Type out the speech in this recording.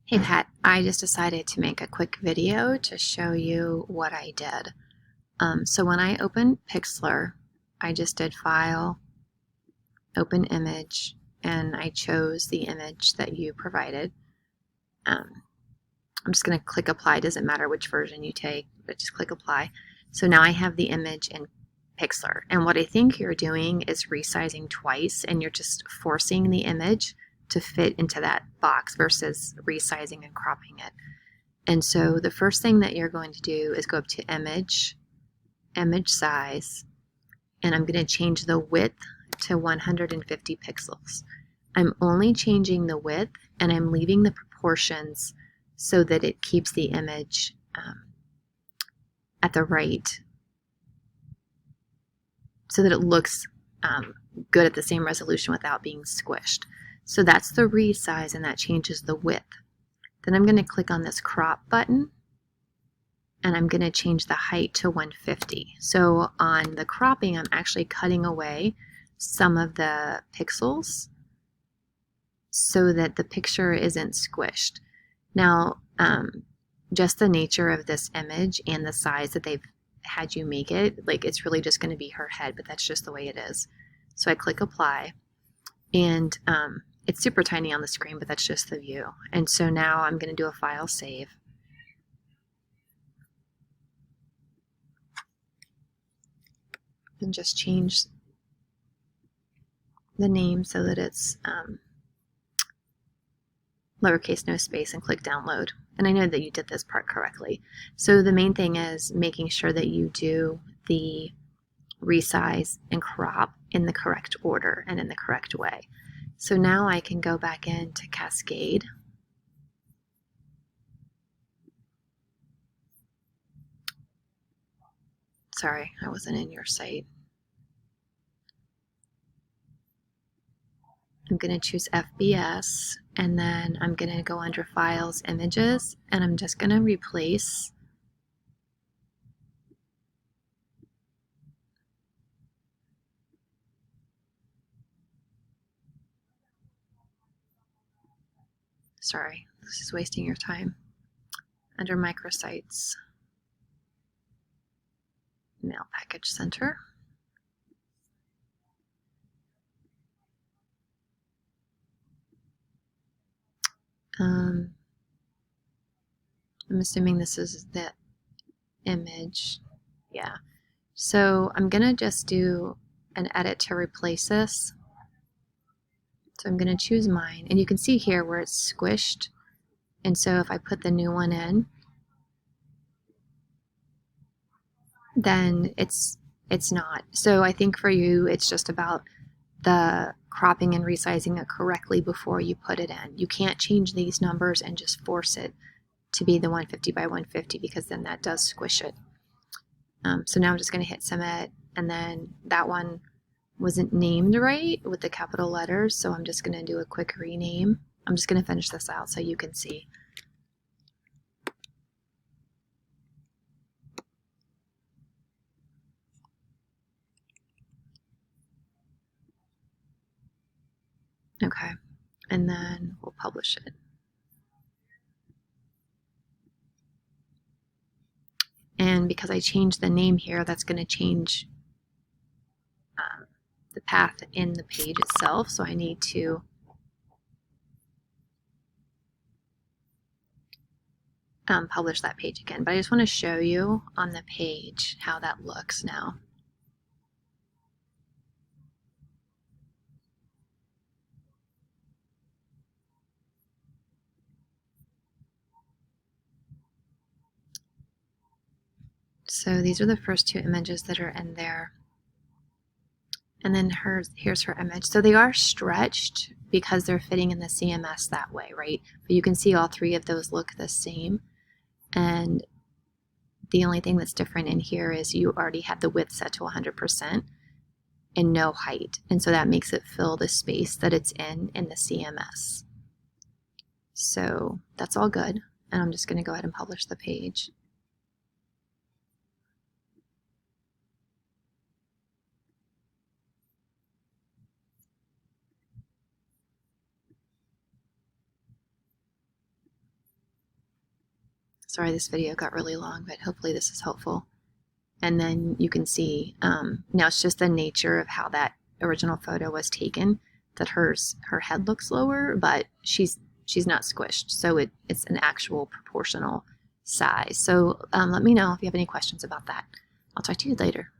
Hey Pat, I just decided to make a quick video to show you what I did. So when I opened Pixlr, I just did File, Open Image, and I chose the image that you provided. I'm just going to click Apply. Doesn't matter which version you take, but just click Apply. So now I have the image in Pixlr. And what I think you're doing is resizing twice, and you're just forcing the image to fit into that box versus resizing and cropping it. And so the first thing that you're going to do is go up to Image, Image Size, and I'm going to change the width to 150 pixels. I'm only changing the width and I'm leaving the proportions so that it keeps the image at the right, so that it looks good at the same resolution without being squished. So that's the resize, and that changes the width. Then I'm going to click on this crop button and I'm going to change the height to 150. So on the cropping, I'm actually cutting away some of the pixels so that the picture isn't squished. Now, just the nature of this image and the size that they've had you make it, like it's really just going to be her head, but that's just the way it is. So I click Apply, and it's super tiny on the screen, but that's just the view. And so now I'm going to do a file save. And just change the name so that it's lowercase, no space, and click download. And I know that you did this part correctly. So the main thing is making sure that you do the resize and crop in the correct order and in the correct way. So now I can go back into Cascade. Sorry, I wasn't in your site. I'm going to choose FBS, and then I'm going to go under Files, Images, and I'm just going to replace sorry, this is wasting your time. Under Microsites, Mail Package Center. I'm assuming this is the image. Yeah. So I'm going to just do an edit to replace this. So I'm going to choose mine. And you can see here where it's squished. And so if I put the new one in, then it's not. So I think for you, it's just about the cropping and resizing it correctly before you put it in. You can't change these numbers and just force it to be the 150 by 150, because then that does squish it. So now I'm just going to hit submit, and then that one wasn't named right with the capital letters, so I'm just going to do a quick rename. I'm just going to finish this out so you can see. Okay, and then we'll publish it. And because I changed the name here, that's going to change the path in the page itself. So I need to publish that page again. But I just want to show you on the page how that looks now. So these are the first two images that are in there. And then here's her image. So they are stretched because they're fitting in the CMS that way, right? But you can see all three of those look the same. And the only thing that's different in here is you already had the width set to 100% and no height. And so that makes it fill the space that it's in the CMS. So that's all good. And I'm just going to go ahead and publish the page. Sorry this video got really long, but hopefully this is helpful. And then you can see, now it's just the nature of how that original photo was taken, that her head looks lower, but she's not squished. So it's an actual proportional size. So let me know if you have any questions about that. I'll talk to you later.